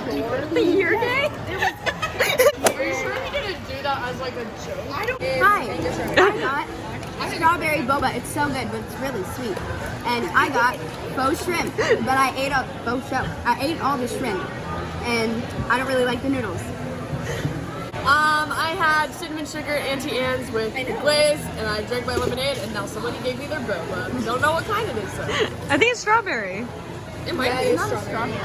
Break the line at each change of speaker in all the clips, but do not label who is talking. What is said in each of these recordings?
The year day?
Are you sure we didn't do that as like a joke?
Hi, I got strawberry boba. It's so good, but it's really sweet. And I got faux shrimp, but I ate all the shrimp, and I don't really like the noodles.
I had cinnamon sugar Auntie Anne's with glaze, and I drank my lemonade, and now somebody gave me their boba. Don't know what kind it is though.
I think it's strawberry.
It might be
It's not a strawberry.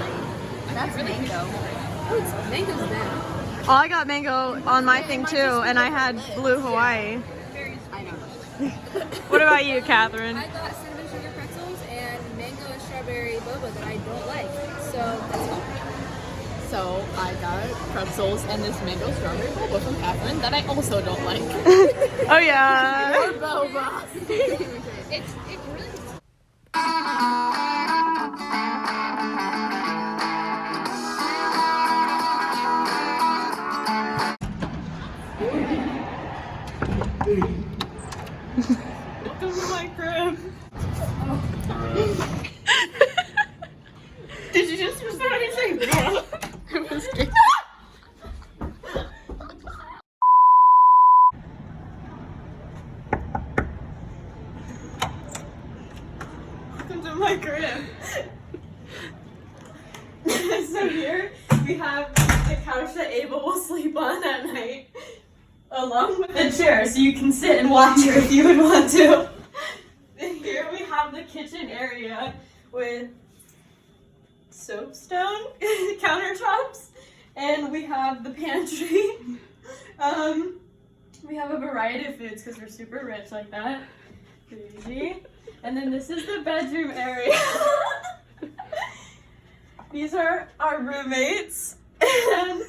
That's mango.
Oh, it's mango's now.
Oh, I got mango on my thing too, and I had blue Hawaii.
I know.
What about you, Catherine?
I got cinnamon sugar pretzels and mango and strawberry boba that I don't like. So that's fine.
So I got pretzels and this mango strawberry boba from Catherine that I also don't like.
Oh yeah.
More boba.
It really
Welcome to my crib. Did you just start saying bro?
It was good.
Welcome to my crib. So here we have the couch that Ava will sleep on at night, along with the chair, so you can sit and watch her if you would want to. And here we have the kitchen area with soapstone countertops, and we have the pantry. We have a variety of foods because we're super rich like that. Crazy. And then this is the bedroom area. These are our roommates, and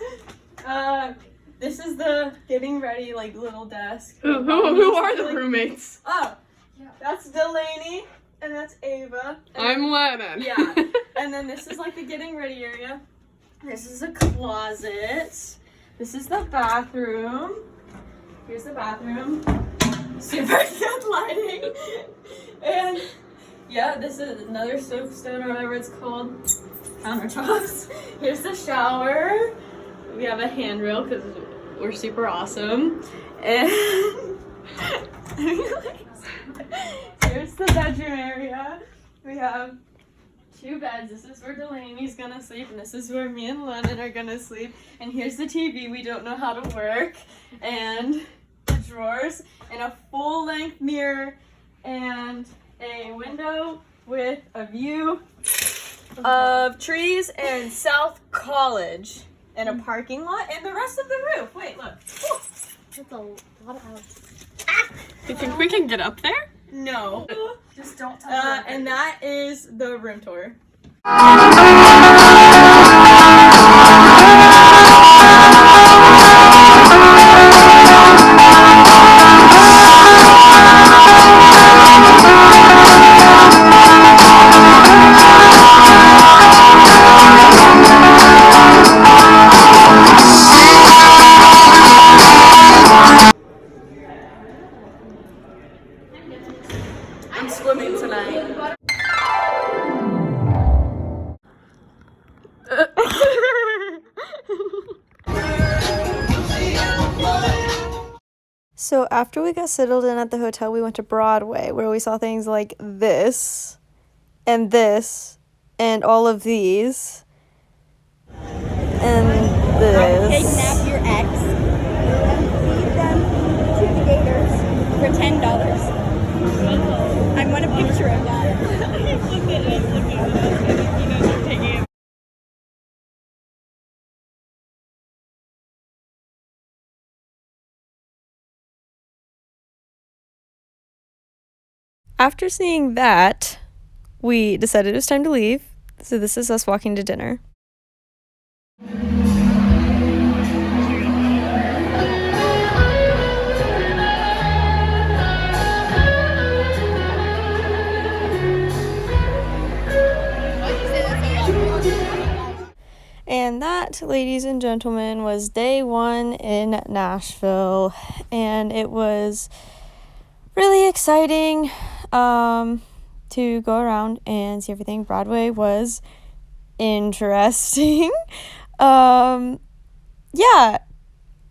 this is the getting ready like little desk.
Who are the roommates?
Oh, that's Delaney, and that's Ava. And
I'm Lennon.
yeah, and then this is like the getting ready area. This is a closet. This is the bathroom. Here's the bathroom. Super good lighting. And yeah, this is another soapstone or whatever it's called. Countertops. Here's the shower. We have a handrail because we're super awesome. And here's the bedroom area. We have 2 beds. This is where Delaney's gonna sleep, and this is where me and Lennon are gonna sleep. And here's the TV we don't know how to work, and the drawers, and a full-length mirror, and a window with a view of trees and South College, and a parking lot, and the rest of the roof. Wait, look.
That's a lot of hours.
You think we can get up there?
No.
Just don't tell me.
And that is the room tour. I'm swimming tonight.
So after we got settled in at the hotel, we went to Broadway, where we saw things like this, and all of these, and this.
Kidnap your ex. Feed them to the gators for $10. I want a picture of that. Look at it.
After seeing that, we decided it was time to leave. So this is us walking to dinner. And that, ladies and gentlemen, was day 1 in Nashville. And it was really exciting to go around and see everything. Broadway was interesting. Yeah.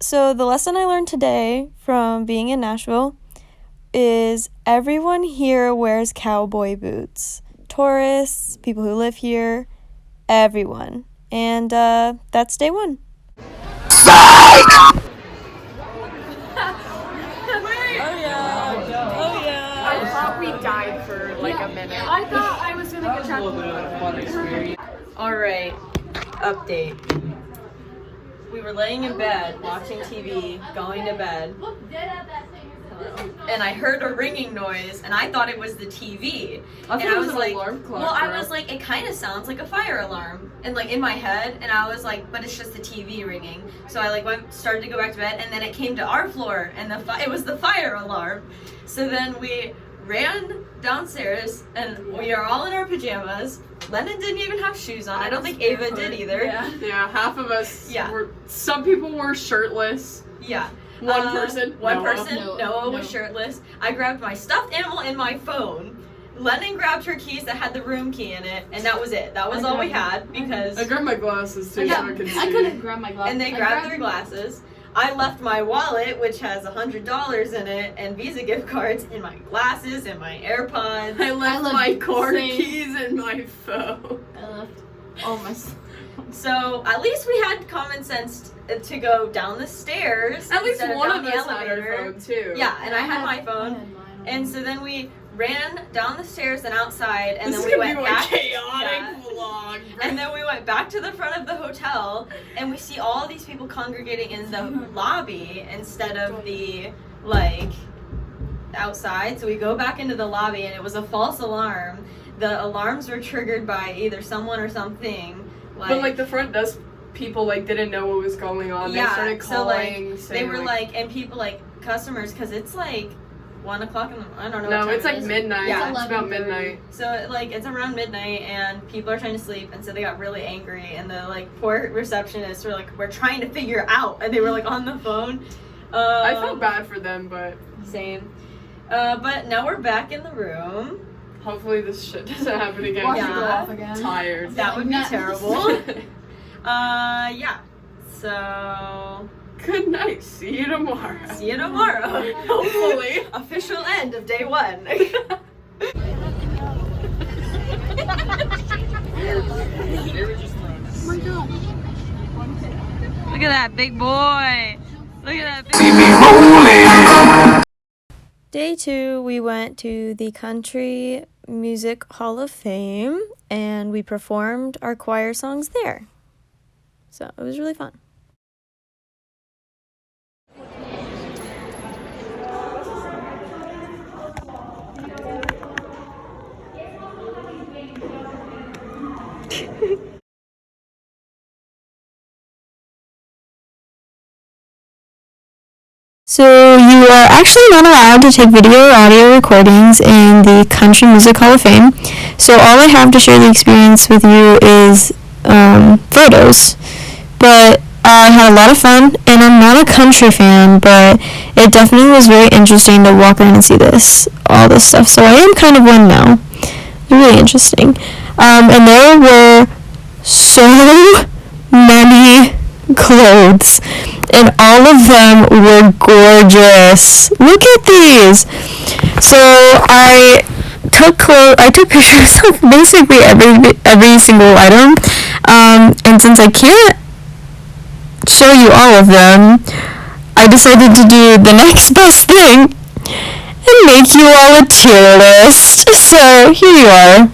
So the lesson I learned today from being in Nashville is everyone here wears cowboy boots. Tourists, people who live here, everyone. And that's day one.
I thought we died for like a minute. I thought I was gonna get trapped.
Alright, update. We were laying in bed, watching TV, going to bed. And I heard a ringing noise, and I thought it was the TV.
I was like, alarm clock.
well, I was like, it kind of sounds like a fire alarm, and like in my head, and I was like, but it's just the TV ringing. So I like started to go back to bed, and then it came to our floor, and it was the fire alarm. So then we ran downstairs, and we are all in our pajamas. Lennon didn't even have shoes on. I don't think Ava did either.
Yeah, half of us.
Yeah.
Some people were shirtless.
Yeah.
One person.
Noah was shirtless. I grabbed my stuffed animal and my phone. Lennon grabbed her keys that had the room key in it, and that was it. That was all we had because.
I grabbed my glasses too, so I could see.
I couldn't grab my glasses.
And they grabbed their glasses. I left my wallet, which has $100 in it, and Visa gift cards, in my glasses, and my AirPods.
I left my car keys and my phone.
I left all my stuff.
So at least we had common sense to go down the stairs.
At least
instead
one
down
of
the
us had our
elevator.
phone too.
Yeah, and I had my phone. And so then we ran down the stairs and outside, and
This
then
is
we
gonna
went
be
back.
a chaotic vlog.
And then we went back to the front of the hotel, and we see all these people congregating in the lobby instead of the outside. So we go back into the lobby, and it was a false alarm. The alarms were triggered by either someone or something.
But the front desk people didn't know what was going on.
Yeah,
they started calling.
So they were and people customers, because it's 1 o'clock in the, I don't know.
No,
what time
it's
it is.
midnight.
Yeah,
it's about midnight.
So it's around midnight, and people are trying to sleep, and so they got really angry, and the poor receptionists were we're trying to figure out, and they were on the phone.
I felt bad for them, but
same. But now we're back in the room.
Hopefully this shit doesn't happen again.
Watch it go off
again. Tired.
That would be terrible. Yeah. So.
Good night. See you tomorrow.
See you tomorrow.
Hopefully.
Official end of day one. Look at that big boy. Look at that big boy.
Day 2, we went to the Country Music Hall of Fame, and we performed our choir songs there. So it was really fun. So you are actually not allowed to take video or audio recordings in the Country Music Hall of Fame. So all I have to share the experience with you is photos. But I had a lot of fun, and I'm not a country fan, but it definitely was very interesting to walk around and see all this stuff. So I am kind of one now. Really interesting. And there were so many clothes, and all of them were gorgeous. Look at these. So I took pictures of basically every single item, and since I can't show you all of them, I decided to do the next best thing and make you all a tier list. So here you are.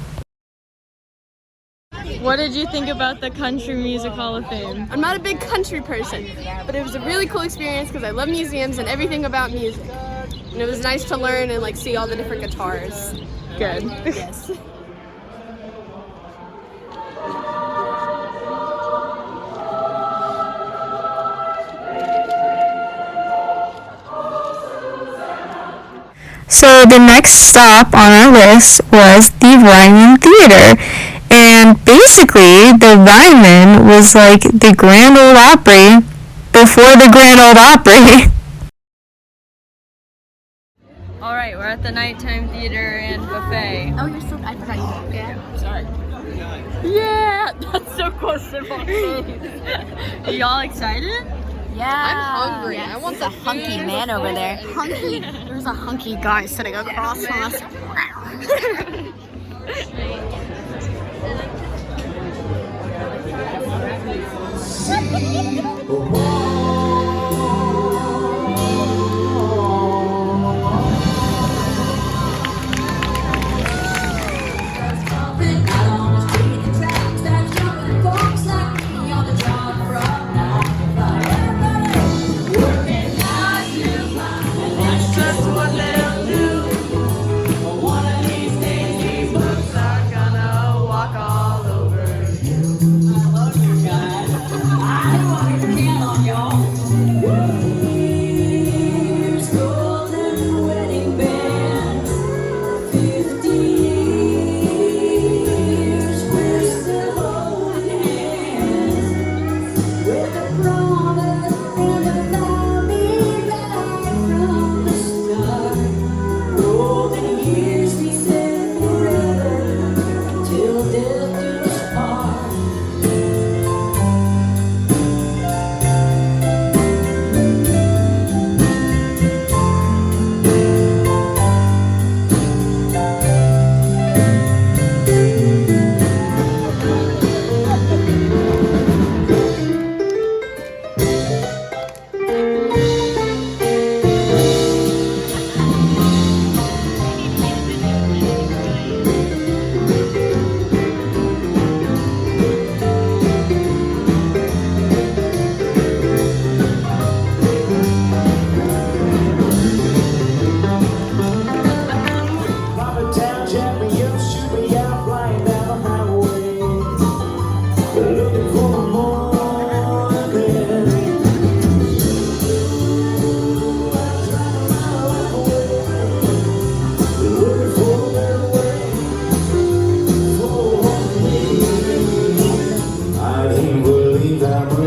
What did you think about the Country Music Hall of Fame?
I'm not a big country person, but it was a really cool experience because I love museums and everything about music. And it was nice to learn and see all the different guitars.
Good.
Yes.
So the next stop on our list was the Ryman Theater. And basically, the Ryman was like the Grand Ole Opry before the Grand Ole Opry.
Alright, we're at the nighttime theater and buffet.
Oh, I forgot you. Yeah.
Yeah! That's so close to my face. Are y'all excited?
Yeah.
I'm hungry. I want
There's a hunky man over there.
hunky. There's a hunky guy sitting across from us.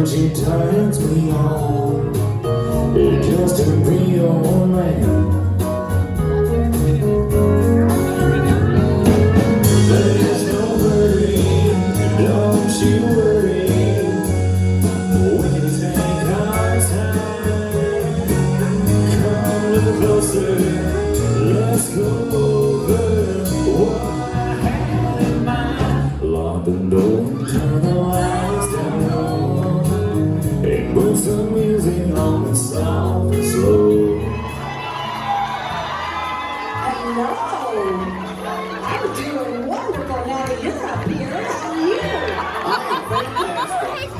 She turns me on, just to be your man. There's no hurry, don't you worry. We can take our time. Come a little closer, let's go over what I had in mind. Lock the door, turn the lights down low. Put some music on the soft and slow.
Hello. I'm doing wonderful now that you're up here. How are you? I'm fantastic.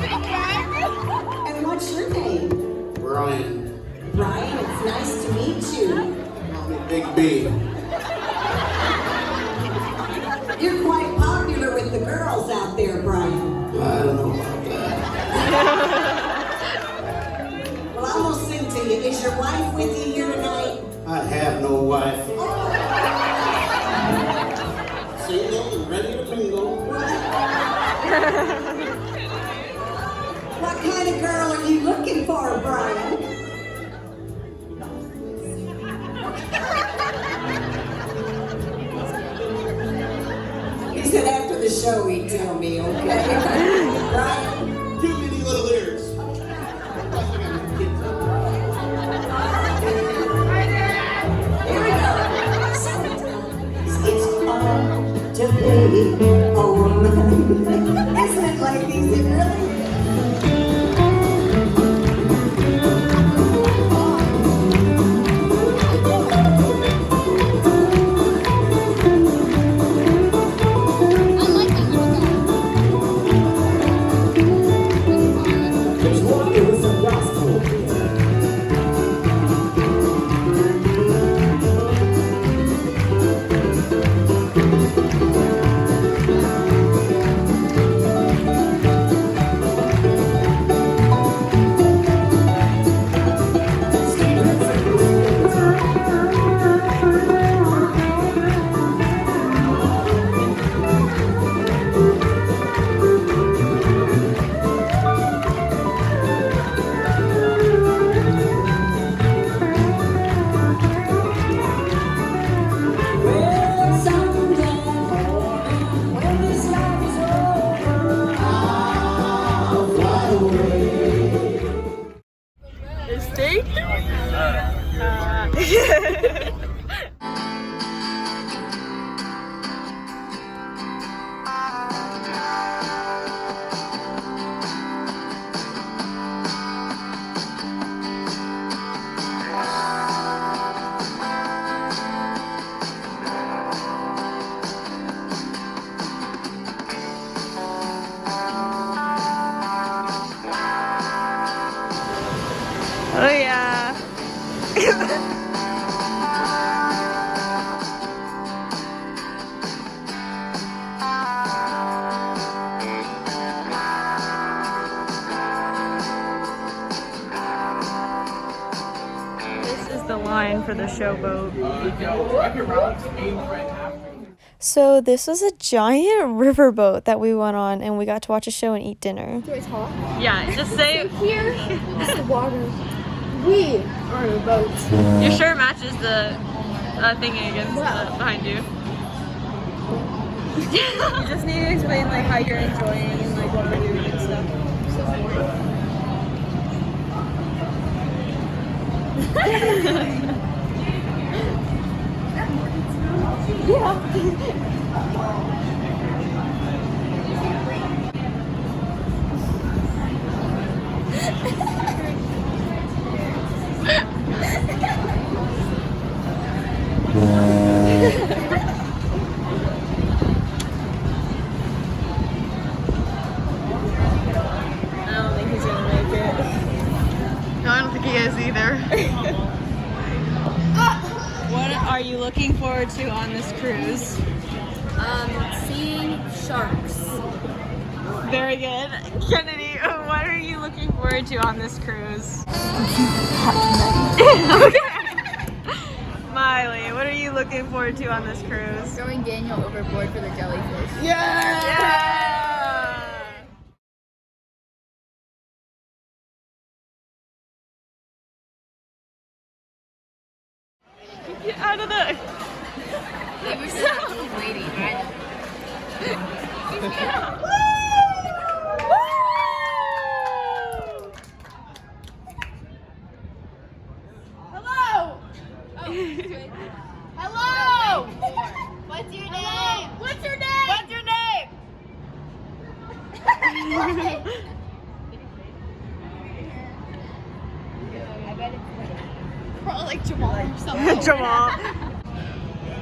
And what's your name?
Brian.
Brian, it's nice to meet you.
Big B.
You're quite popular with the girls out there, Brian.
I don't know about that.
Well, I'm gonna sing to you. Is your wife with you here tonight?
I have no wife. Single and ready to mingle.
What kind of girl are you looking for, Brian? He said after the show he'd tell me, okay? Brian?
Too many little ears.
Here we go. It's fun to be a woman. Isn't it, ladies? It really is.
There's one with the gospel.
line for the showboat. So this was a giant riverboat that we went on, and we got to watch a show and eat dinner.
Yeah, just say
Here is the water. We are in a boat.
your shirt matches the thingy against behind you.
You just need to explain like how you're enjoying and like what we're doing and stuff. I don't think he's gonna make it.
No, I don't think he is either.
What are you looking forward to on this cruise?
Seeing sharks.
Very good. Kennedy, what are you looking forward to on this cruise? Miley, what are you looking forward to on this cruise?
Throwing Daniel overboard for the jellyfish.
Yeah! Get out of the...
They were just an old lady, right?
Hello! Hello! What's your name? What's your name? What's your name? Probably like Jamal or something.
Jamal.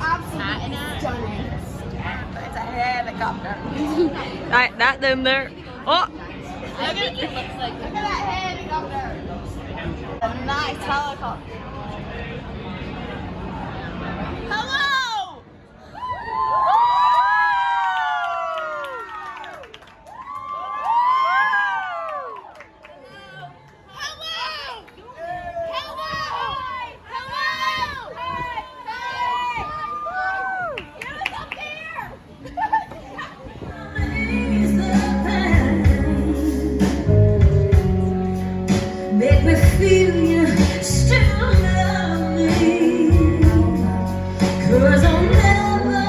Absolutely stunning.
It's a helicopter.
Alright, that them there. Oh!
Look at it. Looks like. Look at that helicopter. A nice helicopter. Hello!
Make me feel you still love me, 'cause I'll never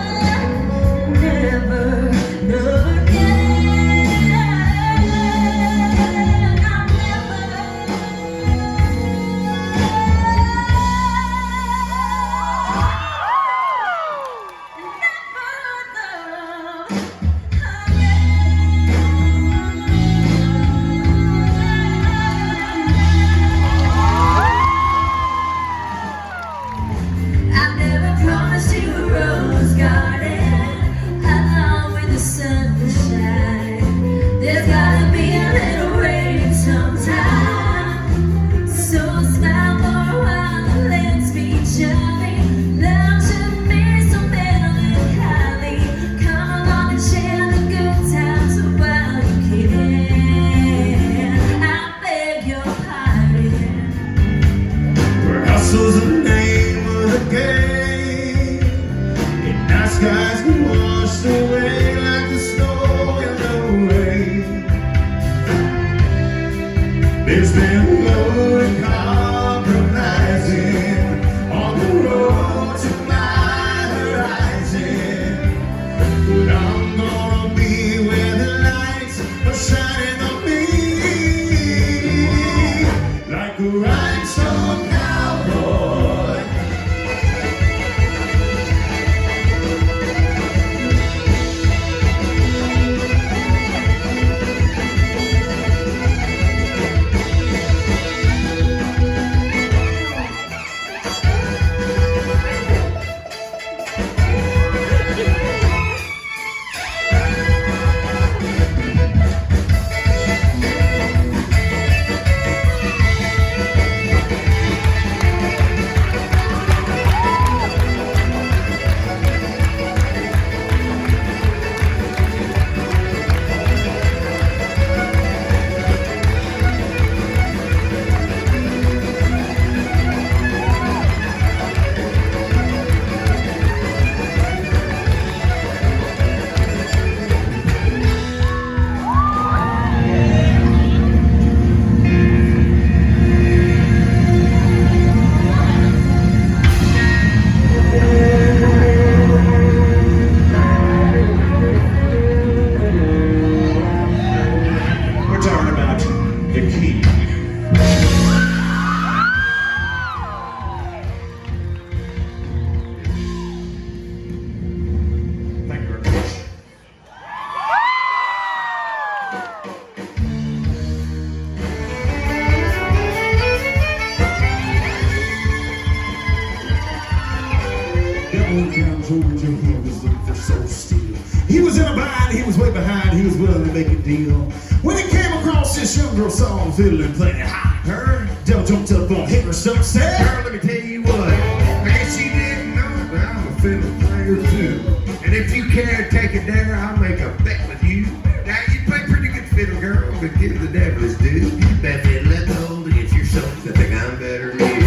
way behind, he was willing to make a deal. When he came across this young girl song, fiddling, playing hot, her devil jumped up on him or something, said, "Girl, let me tell you what, I guess you didn't know, but I'm a fiddle player too. And if you care to take it there, I'll make a bet with you. Now you play pretty good fiddle, girl, but give the devil his due. Bet fiddle at the old against your soul, I think I'm better than you."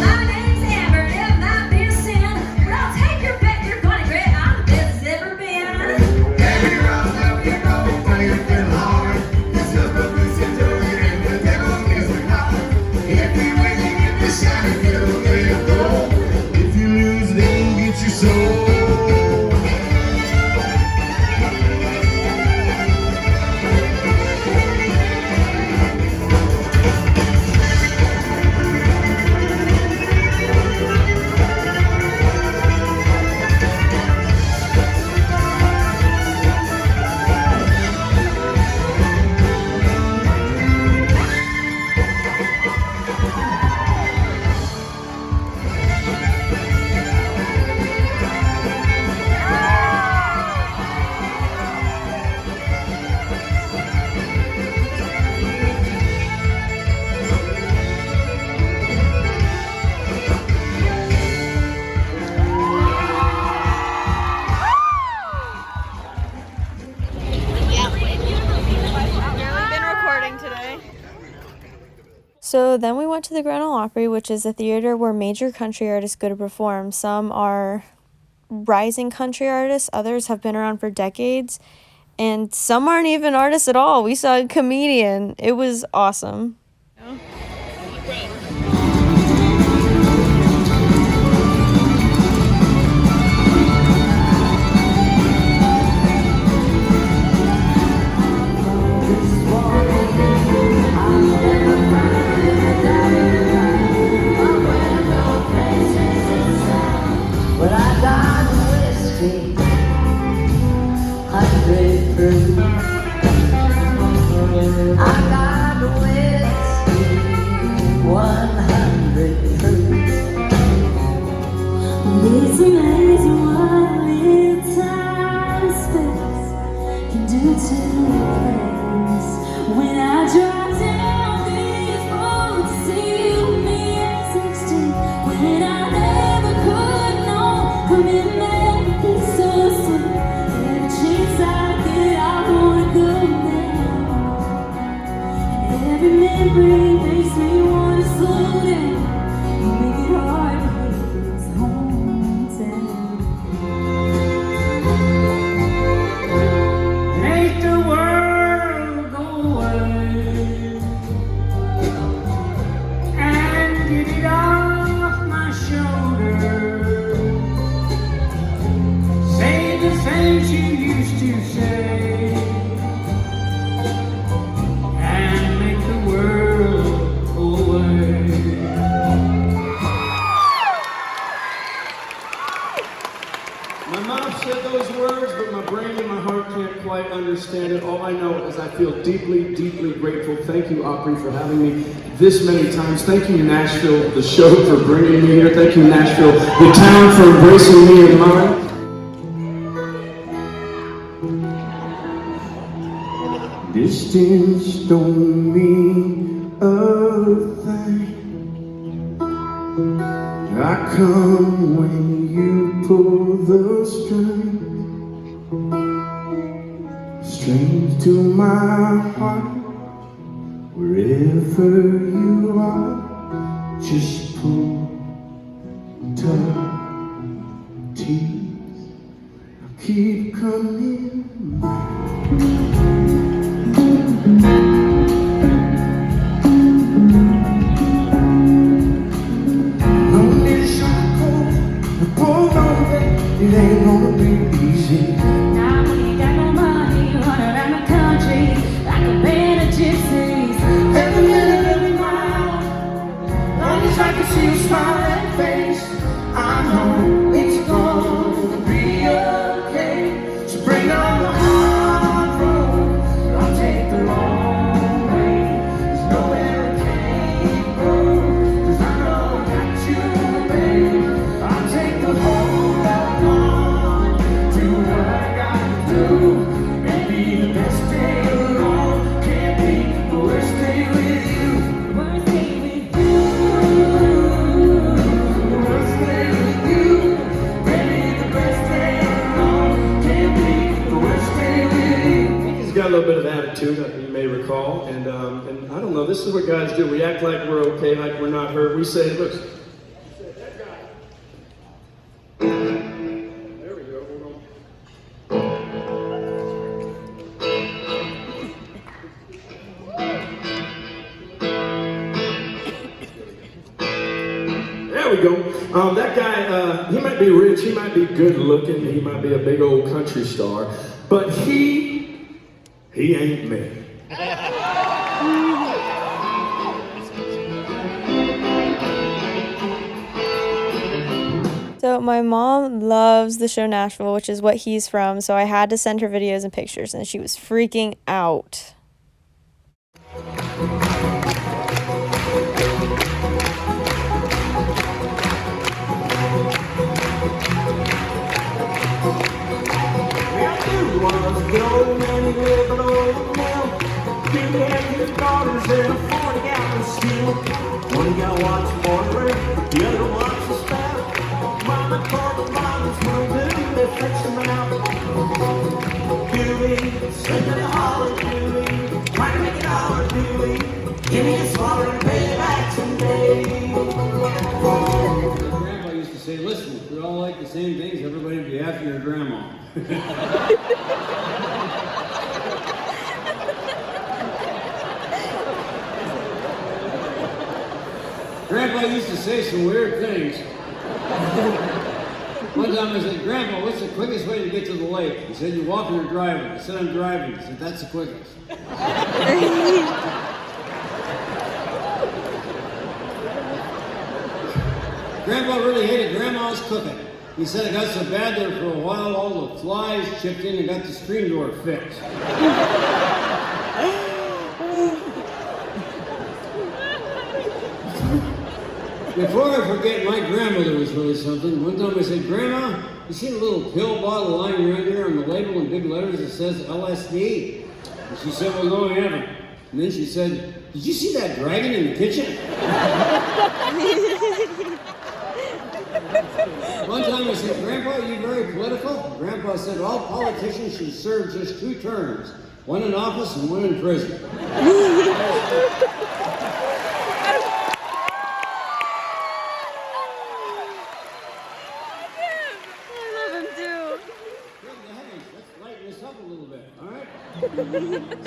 My name's Amber, it might be a sin, but I'll take your bet, you're gonna regret I'm the best it's ever been.
Have you roll, play your fiddle hard. It's up a loose and and the devil is the God. If you win, you get the shiny fiddle, let it go. If you lose, then you get your soul.
So then we went to the Grand Ole Opry, which is a theater where major country artists go to perform. Some are rising country artists, others have been around for decades, and some aren't even artists at all. We saw a comedian. It was awesome.
But I got whiskey, 100 proof. I got whiskey, 100 proof. It's amazing what little time and space can do to a place. When I drive down these roads, see me at 16, when I never could know, commitment is so sweet. Every chance I get, I wanna go now. And every memory makes me wanna slow down. You make it hard to leave this hometown. Make the world go away and get it off my shoulder. Say the things you used to say and make the world go away.
My mouth said those words, but my brain and my heart can't quite understand it. All I know is I feel deeply, deeply grateful. Thank you, Opry, for having me this many times. Thank you, Nashville, the show, for bringing me here. Thank you, Nashville, the town, for embracing me and mine. Distance don't mean a thing. I come when you pull the string. Strings to my heart, wherever you are, just pull, tug, tease. I'll keep coming back. It ain't gonna be easy.
Now we ain't got no money, run around the country like a band of gypsies.
Every minute, every mile, long as I can see your smiling face, I know it's gonna be okay. So bring on the hard road. got a little bit of attitude, you may recall, and I don't know, this is what guys do. We act like we're okay, like we're not hurt. We say, look. There we go, hold on. There we go. That guy, he might be rich, he might be good looking, he might be a big old country star, but he ain't me.
So my mom loves the show Nashville, which is what he's from, so I had to send her videos and pictures, and she was freaking out.
Good old man, he lived an old mill. Two had two daughters and a 40-gallon still. One gal watched boiler, the other watched the spout. Mama called the bottles, one Dewey, they fetched them out. Dewey, slipping a holler, Dewey, trying to make a dollar, Dewey. Give me a swallow and pay it back someday.
Grandpa used to say, listen, if we all like the same things, everybody would be after your grandma. Grandpa used to say some weird things. One time I said, Grandpa, what's the quickest way to get to the lake? He said, you walking or driving? I said, I'm driving. He said, that's the quickest. Grandpa really hated Grandma's cooking. He said it got so bad there for a while, all the flies chipped in and got the screen door fixed. Before I forget, my grandmother was really something. One time I said, Grandma, you see a little pill bottle lying around here on the label in big letters that says LSD? And she said, well, no, I haven't. And then she said, did you see that dragon in the kitchen? One time I said, Grandpa, are you very political? Grandpa said, all politicians should serve just 2 terms. One in office and one in prison.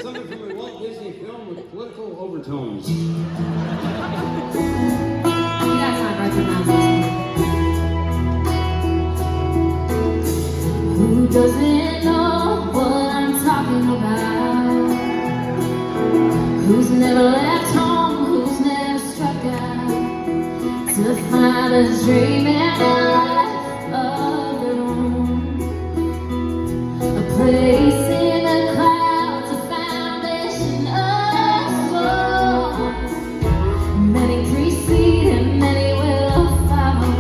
Something from a Walt Disney film with political overtones.
You guys might recognize this one. Who doesn't know what I'm talking about? Who's never left home? Who's never struck out to find a dream and a life of their own? A place in the clouds, a foundation of stone. Many precede and many will follow.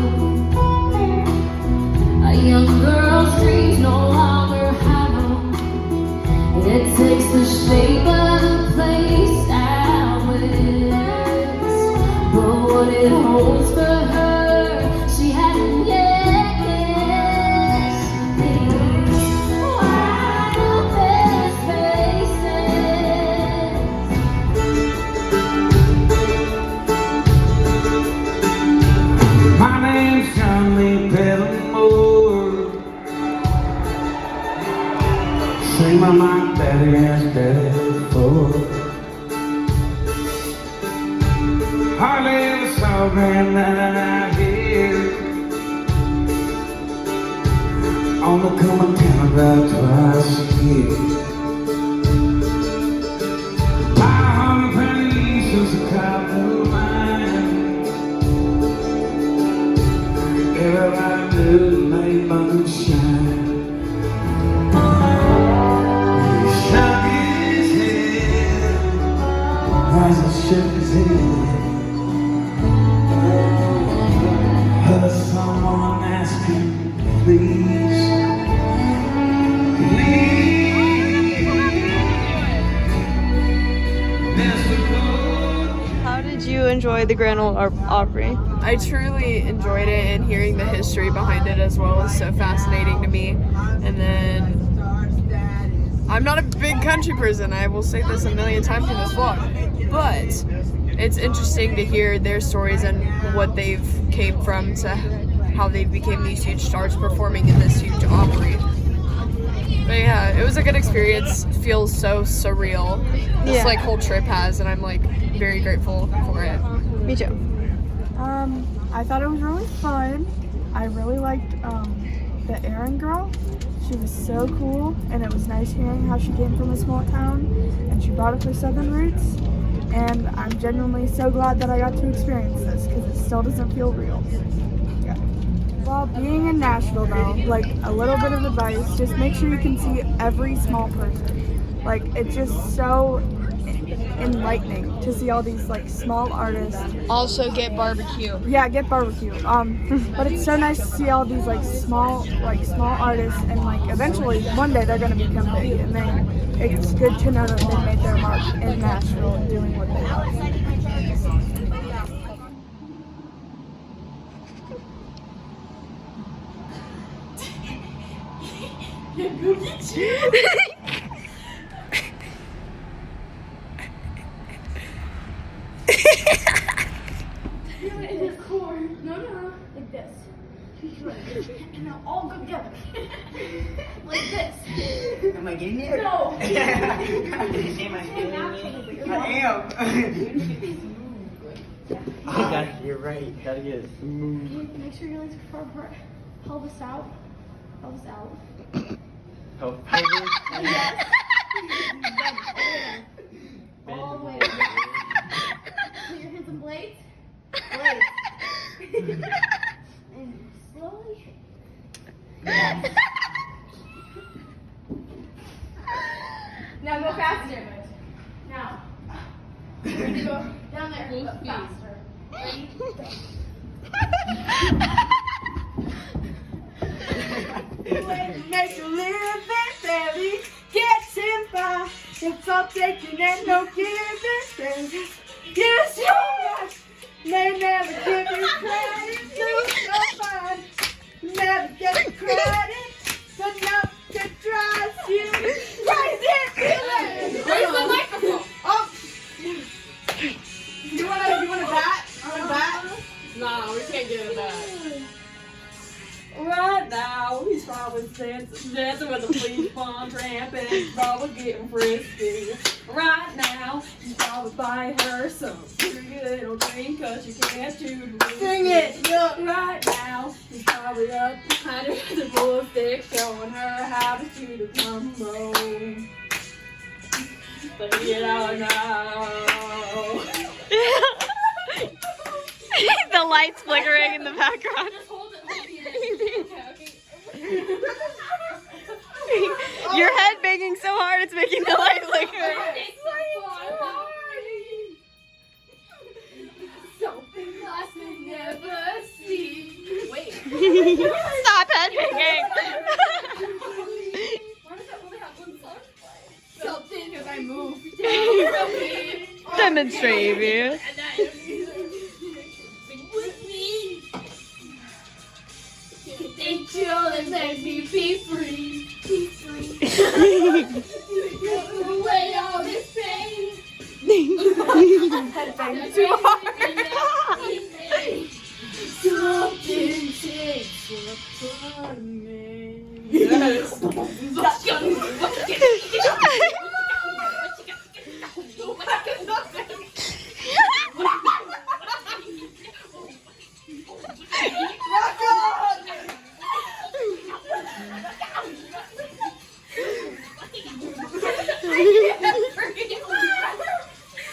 A young girl's dreams no longer hollow. It takes the shape of the place out west. But what it holds for her, she hasn't yet guessed. These wide open spaces.
My name's John Lee Pettimore. Sing my mind better as better before. Hardly ever saw Grandad out here on the coming town about twice a year. 500 pennies was a copper mine. Everybody knew the name moonshine. He shook his head as he shook his head. Heard someone ask him, please, Mr. Cole.
How did you enjoy the Grand Ole Opry?
I truly enjoyed it, and hearing the history behind it as well is so fascinating to me. And then I'm not a big country person. I will say this a million times in this vlog, but it's interesting to hear their stories and what they've came from to how they became these huge stars performing in this huge Opry. But yeah, it was a good experience. It feels so surreal. This like whole trip has, and I'm like very grateful for it.
Me too.
I thought it was really fun. I really liked the Erin girl. She was so cool, and it was nice hearing how she came from a small town and she brought up her southern roots. And I'm genuinely so glad that I got to experience this because it still doesn't feel real. Yeah. While being in Nashville though, like a little bit of advice, just make sure you can see every small person. Like it's just so enlightening to see all these like small artists.
Also get barbecue.
Yeah, get barbecue. But it's so nice to see all these like small artists, and like eventually one day they're gonna become big, and then it's good to know that they made their mark in Nashville and doing what they love.
Like this. And they'll all go together. Like this.
Am I getting it?
No.
Am I getting it? I am. You're right. Gotta get it smooth.
Make sure your legs are far apart. Pelvis out. Pelvis out.
Oh,
Yes. All the way down. Put your hands on blades. Blades. And slowly. Yes. Now go faster. Now. Ready to go down there. But faster. Ready? Go.
Make a living, baby, getting by. It's all taking and no giving, baby. Yes, you're right. They never give you credit, lose your mind. Never get credit, enough to drive you crazy.
Where's the microphone?
Oh, you wanna bat?
Nah, we can't get it back.
Right now, he's probably dancing with a police bomb tramping. He's probably getting frisky. Right now, he's probably buying her some pretty little drink because you can't do the
Sing it, yeah.
Right now, he's probably up behind her with a bull stick showing her how to shoot a combo. But you don't know.
The lights flickering in the background. Your head banging so hard it's making the light flicker.
Something I never see. Wait.
Stop head banging.
Why does that only have one song play? Something because I moved.
Demonstrate you.
With me. Thank you and let me be free. Be free. Put away all this pain.
Headbang too hard.
Something takes upon me.
Yes.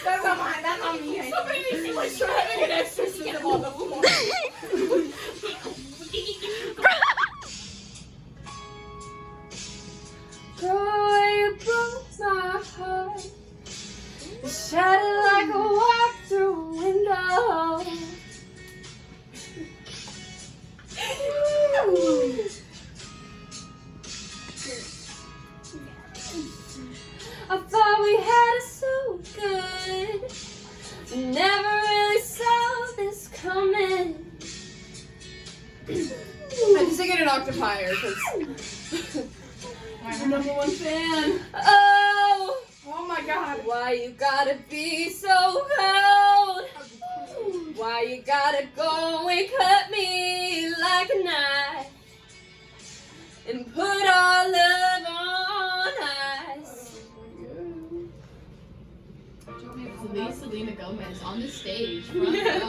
That's not mine. That's not me. Somebody needs to like start having an exorcism on the floor.
Girl, you broke my heart. Shattered like a walk through a window. I thought we had it so good. Never really saw this coming.
I'm singing an octave higher because I'm your number one fan.
Why you gotta be so cold? Why you gotta go and cut me like a knife and put our love on ice?
Selena Gomez on the stage. Selena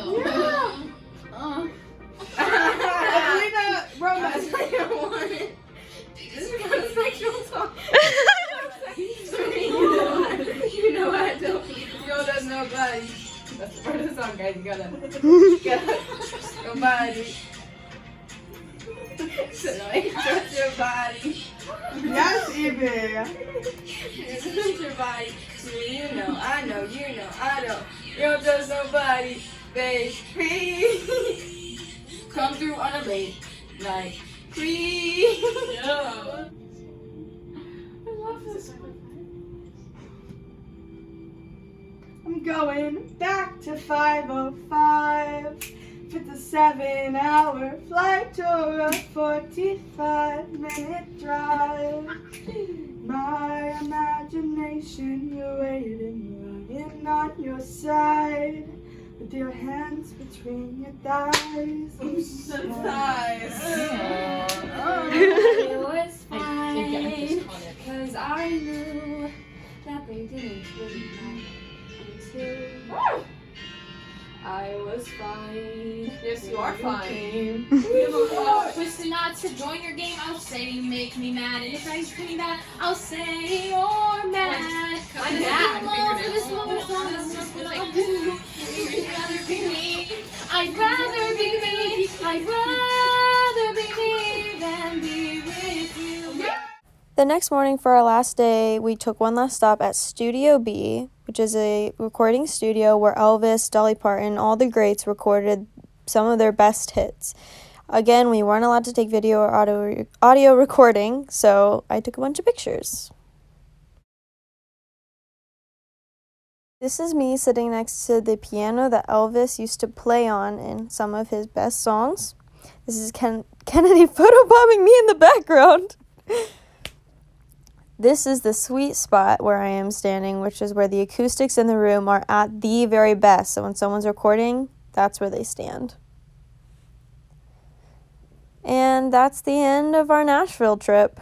Romance. This is kind of sexual talk. You know I don't. Yo, there's nobody. That's part of the song, guys. You gotta nobody. So I touch your body.
Yes, Evie.
Touch your body. You know, I know, you know, I don't. You don't touch nobody, baby. Come through on a late night. Free. Yeah. I love this.
I'm going back to 5:05. If it's a 7-hour flight or a 45-minute drive. My imagination, you're waiting, lying on your side. With your hands between your thighs.
It was fine, cause I knew that they didn't really like until I was fine.
Yes, you are fine.
Twisted knots to join your game. I'll say you make me mad, and if I treat me bad, I'll say you're mad. I'm mad. I'd rather be me. I'd rather be me than be with you.
The next morning for our last day, we took one last stop at Studio B, which is a recording studio where Elvis, Dolly Parton, all the greats recorded some of their best hits. Again, we weren't allowed to take video or audio recording, so I took a bunch of pictures. This is me sitting next to the piano that Elvis used to play on in some of his best songs. This is Kennedy photobombing me in the background. This is the sweet spot where I am standing, which is where the acoustics in the room are at the very best. So when someone's recording, that's where they stand. And that's the end of our Nashville trip.